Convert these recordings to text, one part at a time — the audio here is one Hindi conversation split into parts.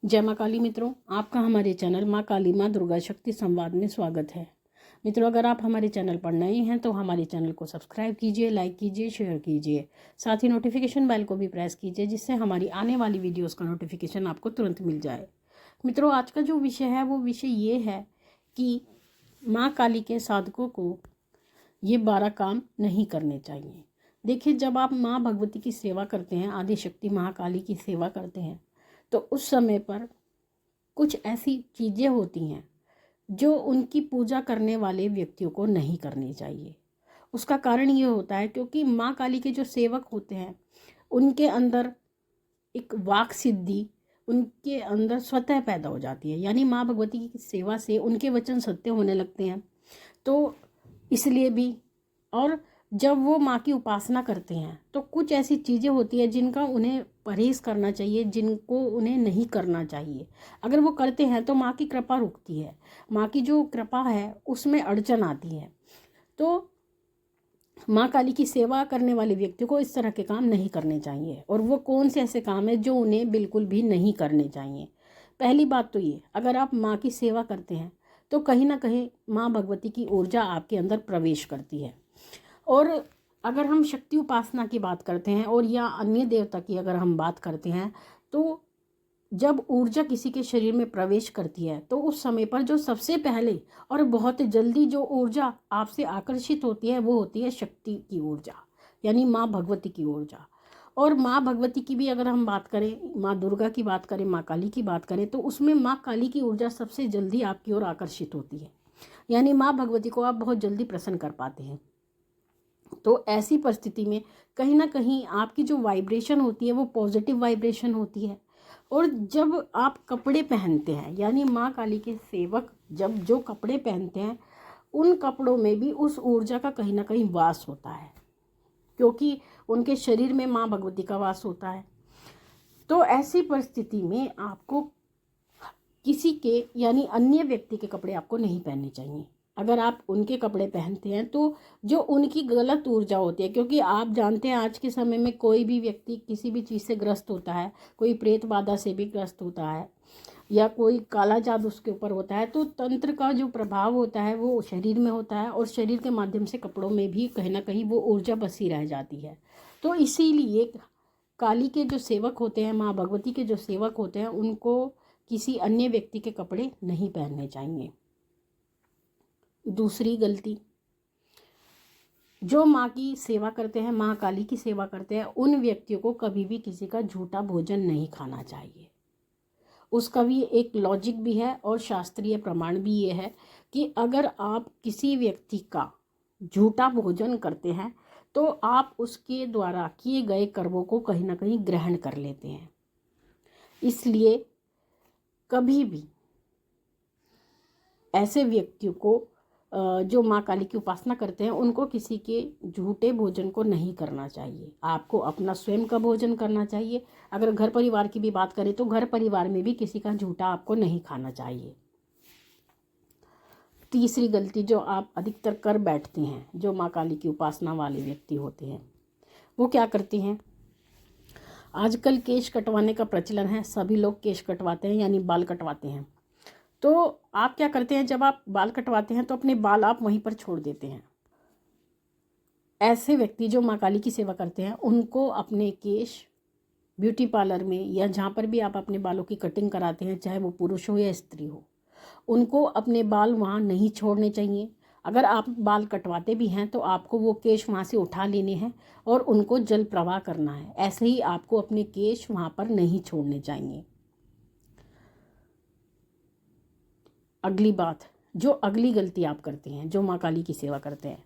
जय माँ काली मित्रों, आपका हमारे चैनल माँ काली माँ दुर्गा शक्ति संवाद में स्वागत है। मित्रों, अगर आप हमारे चैनल पर नए हैं तो हमारे चैनल को सब्सक्राइब कीजिए, लाइक कीजिए, शेयर कीजिए। साथ ही नोटिफिकेशन बेल को भी प्रेस कीजिए, जिससे हमारी आने वाली वीडियोस का नोटिफिकेशन आपको तुरंत मिल जाए। मित्रों, आज का जो विषय है वो विषय ये है कि माँ काली के साधकों को ये 12 काम नहीं करने चाहिए। देखिए, जब आप माँ भगवती की सेवा करते हैं, आदि शक्ति महाकाली की सेवा करते हैं, तो उस समय पर कुछ ऐसी चीज़ें होती हैं जो उनकी पूजा करने वाले व्यक्तियों को नहीं करनी चाहिए। उसका कारण ये होता है क्योंकि माँ काली के जो सेवक होते हैं उनके अंदर एक वाक सिद्धि उनके अंदर स्वतः पैदा हो जाती है, यानी माँ भगवती की सेवा से उनके वचन सत्य होने लगते हैं। तो इसलिए भी, और जब वो माँ की उपासना करते हैं तो कुछ ऐसी चीज़ें होती हैं जिनका उन्हें परहेज़ करना चाहिए, जिनको उन्हें नहीं करना चाहिए। अगर वो करते हैं तो माँ की कृपा रुकती है, माँ की जो कृपा है उसमें अड़चन आती है। तो माँ काली की सेवा करने वाले व्यक्ति को इस तरह के काम नहीं करने चाहिए। और वो कौन से ऐसे काम हैं जो उन्हें बिल्कुल भी नहीं करने चाहिए? पहली बात तो ये, अगर आप माँ की सेवा करते हैं तो कहीं ना कहीं माँ भगवती की ऊर्जा आपके अंदर प्रवेश करती है। और अगर हम शक्ति उपासना की बात करते हैं और या अन्य देवता की अगर हम बात करते हैं, तो जब ऊर्जा किसी के शरीर में प्रवेश करती है तो उस समय पर जो सबसे पहले और बहुत जल्दी जो ऊर्जा आपसे आकर्षित होती है वो होती है शक्ति की ऊर्जा, यानी माँ भगवती की ऊर्जा। और माँ भगवती की भी अगर हम बात करें, माँ दुर्गा की बात करें, माँ काली की बात करें, तो उसमें माँ काली की ऊर्जा सबसे जल्दी आपकी ओर आकर्षित होती है, यानी माँ भगवती को आप बहुत जल्दी प्रसन्न कर पाते हैं। तो ऐसी परिस्थिति में कहीं ना कहीं आपकी जो वाइब्रेशन होती है वो पॉजिटिव वाइब्रेशन होती है। और जब आप कपड़े पहनते हैं, यानी माँ काली के सेवक जब जो कपड़े पहनते हैं उन कपड़ों में भी उस ऊर्जा का कहीं ना कहीं वास होता है, क्योंकि उनके शरीर में माँ भगवती का वास होता है। तो ऐसी परिस्थिति में आपको किसी के यानी अन्य व्यक्ति के कपड़े आपको नहीं पहनने चाहिए। अगर आप उनके कपड़े पहनते हैं तो जो उनकी गलत ऊर्जा होती है, क्योंकि आप जानते हैं आज के समय में कोई भी व्यक्ति किसी भी चीज़ से ग्रस्त होता है, कोई प्रेत बाधा से भी ग्रस्त होता है या कोई काला जादू उसके ऊपर होता है, तो तंत्र का जो प्रभाव होता है वो शरीर में होता है और शरीर के माध्यम से कपड़ों में भी कहीं ना कहीं वो ऊर्जा बसी रह जाती है। तो इसीलिए काली के जो सेवक होते हैं, माँ भगवती के जो सेवक होते हैं, उनको किसी अन्य व्यक्ति के कपड़े नहीं पहनने चाहिए। दूसरी गलती, जो माँ की सेवा करते हैं, माँ काली की सेवा करते हैं, उन व्यक्तियों को कभी भी किसी का झूठा भोजन नहीं खाना चाहिए। उसका भी एक लॉजिक भी है और शास्त्रीय प्रमाण भी ये है कि अगर आप किसी व्यक्ति का झूठा भोजन करते हैं तो आप उसके द्वारा किए गए कर्मों को कहीं ना कहीं ग्रहण कर लेते हैं। इसलिए कभी भी ऐसे व्यक्तियों को जो माँ काली की उपासना करते हैं उनको किसी के झूठे भोजन को नहीं करना चाहिए। आपको अपना स्वयं का भोजन करना चाहिए। अगर घर परिवार की भी बात करें तो घर परिवार में भी किसी का झूठा आपको नहीं खाना चाहिए। तीसरी गलती जो आप अधिकतर कर बैठते हैं, जो माँ काली की उपासना वाले व्यक्ति होते हैं, वो क्या करते हैं? आजकल केश कटवाने का प्रचलन है, सभी लोग केश कटवाते हैं यानी बाल कटवाते हैं। तो आप क्या करते हैं, जब आप बाल कटवाते हैं तो अपने बाल आप वहीं पर छोड़ देते हैं। ऐसे व्यक्ति जो माँ काली की सेवा करते हैं उनको अपने केश ब्यूटी पार्लर में या जहाँ पर भी आप अपने बालों की कटिंग कराते हैं, चाहे वो पुरुष हो या स्त्री हो, उनको अपने बाल वहाँ नहीं छोड़ने चाहिए। अगर आप बाल कटवाते भी हैं तो आपको वो केश वहाँ से उठा लेने हैं और उनको जल प्रवाह करना है। ऐसे ही आपको अपने केश वहाँ पर नहीं छोड़ने चाहिए। अगली बात, जो अगली गलती आप करते हैं, जो माँ काली की सेवा करते हैं,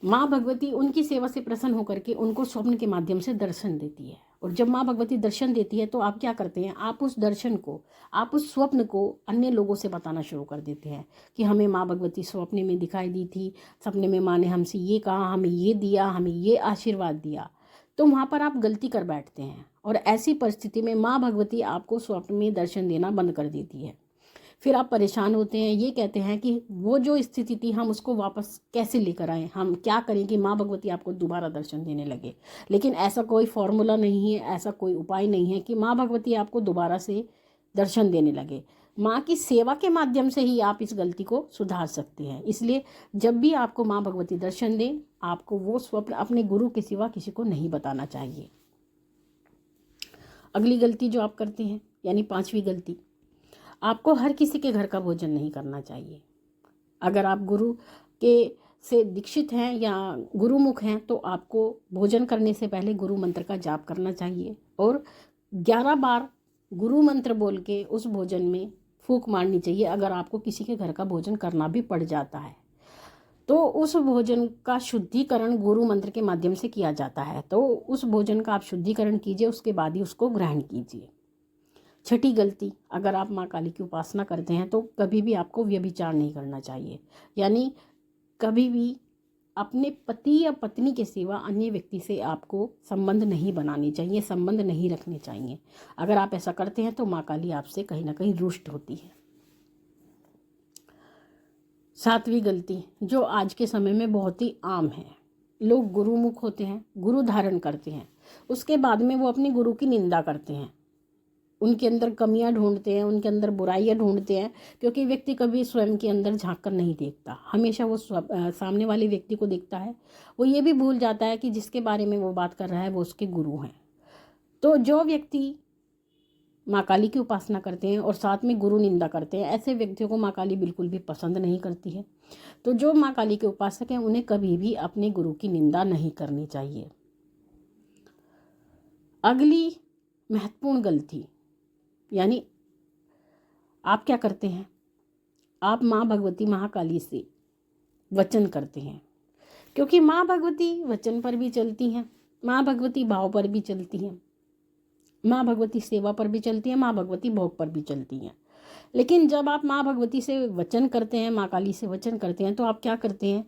माँ भगवती उनकी सेवा से प्रसन्न होकर के उनको स्वप्न के माध्यम से दर्शन देती है। और जब माँ भगवती दर्शन देती है तो आप क्या करते हैं, आप उस दर्शन को, आप उस स्वप्न को अन्य लोगों से बताना शुरू कर देते हैं कि हमें माँ भगवती स्वप्न में दिखाई दी थी, सपने में माँ ने हमसे ये कहा, हमें ये दिया, हमें ये आशीर्वाद दिया। तो वहाँ पर आप गलती कर बैठते हैं और ऐसी परिस्थिति में माँ भगवती आपको स्वप्न में दर्शन देना बंद कर देती है। फिर आप परेशान होते हैं, ये कहते हैं कि वो जो स्थिति थी हम उसको वापस कैसे लेकर आएँ, हम क्या करें कि माँ भगवती आपको दोबारा दर्शन देने लगे। लेकिन ऐसा कोई फॉर्मूला नहीं है, ऐसा कोई उपाय नहीं है कि माँ भगवती आपको दोबारा से दर्शन देने लगे। माँ की सेवा के माध्यम से ही आप इस गलती को सुधार सकते हैं। इसलिए जब भी आपको माँ भगवती दर्शन दें, आपको वो स्वप्न अपने गुरु के सिवा किसी को नहीं बताना चाहिए। अगली गलती जो आप करते हैं, यानी 5वीं गलती, आपको हर किसी के घर का भोजन नहीं करना चाहिए। अगर आप गुरु के से दीक्षित हैं या गुरुमुख हैं तो आपको भोजन करने से पहले गुरु मंत्र का जाप करना चाहिए और 11 बार गुरु मंत्र बोल के उस भोजन में फूंक मारनी चाहिए। अगर आपको किसी के घर का भोजन करना भी पड़ जाता है तो उस भोजन का शुद्धिकरण गुरु मंत्र के माध्यम से किया जाता है, तो उस भोजन का आप शुद्धिकरण कीजिए, उसके बाद ही उसको ग्रहण कीजिए। 6ठी गलती, अगर आप माँ काली की उपासना करते हैं तो कभी भी आपको व्यभिचार नहीं करना चाहिए, यानी कभी भी अपने पति या पत्नी के सिवा अन्य व्यक्ति से आपको संबंध नहीं बनाने चाहिए, संबंध नहीं रखने चाहिए। अगर आप ऐसा करते हैं तो माँ काली आपसे कहीं ना कहीं रुष्ट होती है। 7वीं गलती, जो आज के समय में बहुत ही आम है, लोग गुरुमुख होते हैं, गुरु धारण करते हैं, उसके बाद में वो अपने गुरु की निंदा करते हैं, उनके अंदर कमियां ढूंढते हैं, उनके अंदर बुराइयां ढूंढते हैं, क्योंकि व्यक्ति कभी स्वयं के अंदर झांक कर नहीं देखता, हमेशा वो सामने वाले व्यक्ति को देखता है। वो ये भी भूल जाता है कि जिसके बारे में वो बात कर रहा है वो उसके गुरु हैं। तो जो व्यक्ति माँ काली की उपासना करते हैं और साथ में गुरु निंदा करते हैं, ऐसे व्यक्तियों को माँ काली बिल्कुल भी पसंद नहीं करती है। तो जो माँ काली के उपासक हैं उन्हें कभी भी अपने गुरु की निंदा नहीं करनी चाहिए। अगली महत्वपूर्ण गलती, यानी आप क्या करते हैं, आप माँ भगवती महाकाली से वचन करते हैं, क्योंकि माँ भगवती वचन पर भी चलती हैं, माँ भगवती भाव पर भी चलती हैं, माँ भगवती सेवा पर भी चलती हैं, माँ भगवती भोग पर भी चलती हैं। लेकिन जब आप माँ भगवती से वचन करते हैं, माँ काली से वचन करते हैं, तो आप क्या करते हैं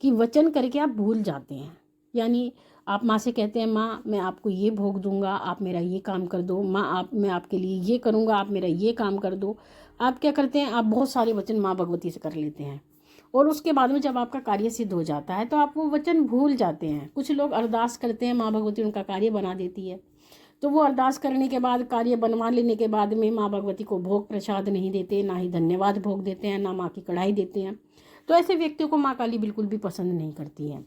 कि वचन करके आप भूल जाते हैं। यानी आप माँ से कहते हैं, माँ मैं आपको ये भोग दूंगा, आप मेरा ये काम कर दो, माँ मैं आपके लिए ये करूँगा, आप मेरा ये काम कर दो। आप क्या करते हैं, आप बहुत सारे वचन माँ भगवती से कर लेते हैं और उसके बाद में जब आपका कार्य सिद्ध हो जाता है तो आप वो वचन भूल जाते हैं। कुछ लोग अरदास करते हैं, माँ भगवती उनका कार्य बना देती है, तो वो अरदास करने के बाद, कार्य बनवा लेने के बाद में माँ भगवती को भोग प्रसाद नहीं देते, ना ही धन्यवाद भोग देते हैं, ना माँ की कढ़ाई देते हैं। तो ऐसे व्यक्तियों को माँ काली बिल्कुल भी पसंद नहीं करती है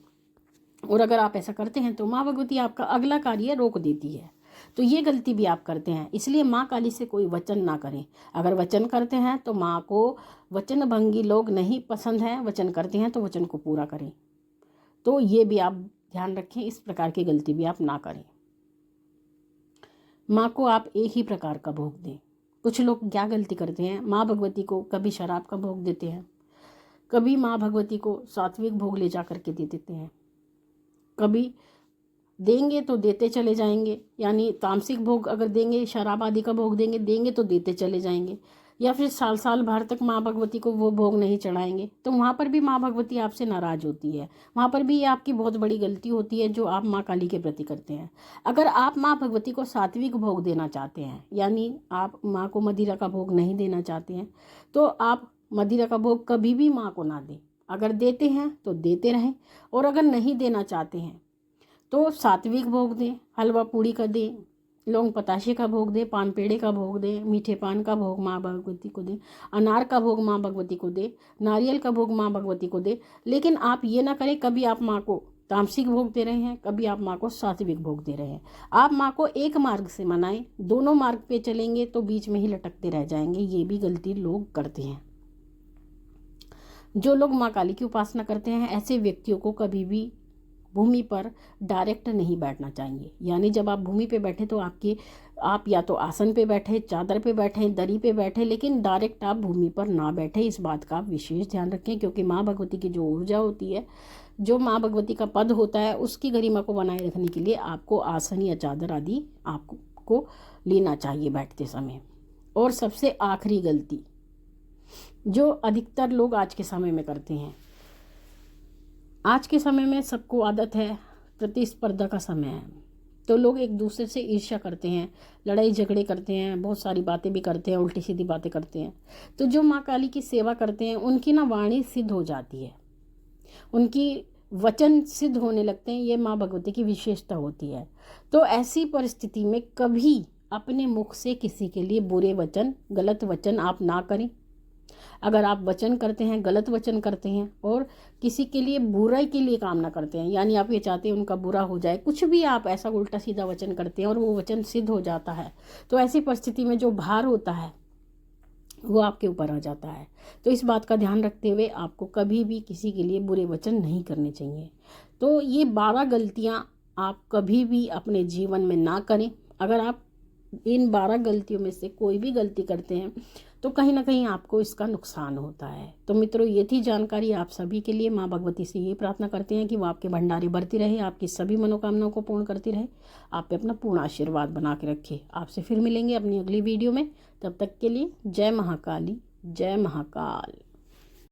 और अगर आप ऐसा करते हैं तो माँ भगवती आपका अगला कार्य रोक देती है। तो ये गलती भी आप करते हैं, इसलिए माँ काली से कोई वचन ना करें। अगर वचन करते हैं तो माँ को वचन भंगी लोग नहीं पसंद हैं, वचन करते हैं तो वचन को पूरा करें। तो ये भी आप ध्यान रखें, इस प्रकार की गलती भी आप ना करें। माँ को आप एक ही प्रकार का भोग दें। कुछ लोग क्या गलती करते हैं, माँ भगवती को कभी शराब का भोग देते हैं, कभी माँ भगवती को सात्विक भोग ले जा करके दे देते हैं, कभी देंगे तो देते चले जाएंगे, यानी तामसिक भोग अगर देंगे, शराब आदि का भोग देंगे तो देते चले जाएंगे, या फिर साल साल भर तक माँ भगवती को वो भोग नहीं चढ़ाएंगे। तो वहाँ पर भी माँ भगवती आपसे नाराज़ होती है, वहाँ पर भी ये आपकी बहुत बड़ी गलती होती है जो आप माँ काली के प्रति करते हैं। अगर आप माँ भगवती को सात्विक भोग देना चाहते हैं, यानी आप माँ को मदिरा का भोग नहीं देना चाहते हैं, तो आप मदिरा का भोग कभी भी माँ को ना दें। अगर देते हैं तो देते रहें, और अगर नहीं देना चाहते हैं तो सात्विक भोग दें, हलवा पूड़ी का दें, लौंग पताशे का भोग दें, पान पेड़े का भोग दें, मीठे पान का भोग माँ भगवती को दें, अनार का भोग माँ भगवती को दें, नारियल का भोग माँ भगवती को दें। लेकिन आप ये ना करें कभी आप माँ को तामसिक भोग दे रहे हैं, कभी आप माँ को सात्विक भोग दे रहे हैं। आप माँ को एक मार्ग से मनाएं, दोनों मार्ग पे चलेंगे तो बीच में ही लटकते रह जाएंगे। ये भी गलती लोग करते हैं। जो लोग माँ काली की उपासना करते हैं, ऐसे व्यक्तियों को कभी भी भूमि पर डायरेक्ट नहीं बैठना चाहिए। यानी जब आप भूमि पे बैठे तो आप या तो आसन पे बैठे, चादर पे बैठे, दरी पे बैठे, लेकिन डायरेक्ट आप भूमि पर ना बैठे। इस बात का आप विशेष ध्यान रखें, क्योंकि माँ भगवती की जो ऊर्जा होती है, जो माँ भगवती का पद होता है, उसकी गरिमा को बनाए रखने के लिए आपको आसन या चादर आदि आपको लेना चाहिए बैठते समय। और सबसे आखिरी गलती जो अधिकतर लोग आज के समय में करते हैं, आज के समय में सबको आदत है, प्रतिस्पर्धा का समय है, तो लोग एक दूसरे से ईर्ष्या करते हैं, लड़ाई झगड़े करते हैं, बहुत सारी बातें भी करते हैं, उल्टी सीधी बातें करते हैं। तो जो माँ काली की सेवा करते हैं उनकी ना वाणी सिद्ध हो जाती है, उनकी वचन सिद्ध होने लगते हैं। ये माँ भगवती की विशेषता होती है। तो ऐसी परिस्थिति में कभी अपने मुख से किसी के लिए बुरे वचन, गलत वचन आप ना करें। अगर आप वचन करते हैं, गलत वचन करते हैं और किसी के लिए बुराई के लिए काम ना करते हैं, यानी आप ये चाहते हैं उनका बुरा हो जाए, कुछ भी आप ऐसा उल्टा सीधा वचन करते हैं और वो वचन सिद्ध हो जाता है, तो ऐसी परिस्थिति में जो भार होता है वो आपके ऊपर आ जाता है। तो इस बात का ध्यान रखते हुए आपको कभी भी किसी के लिए बुरे वचन नहीं करने चाहिए। तो ये 12 गलतियाँ आप कभी भी अपने जीवन में ना करें। अगर आप इन 12 गलतियों में से कोई भी गलती करते हैं तो कहीं ना कहीं आपको इसका नुकसान होता है। तो मित्रों, ये थी जानकारी आप सभी के लिए। माँ भगवती से ये प्रार्थना करते हैं कि वो आपके भंडारे भरती रहे, आपकी सभी मनोकामनाओं को पूर्ण करती रहे, आप पे अपना पूर्ण आशीर्वाद बना के रखे। आपसे फिर मिलेंगे अपनी अगली वीडियो में। तब तक के लिए जय महाकाली, जय महाकाल।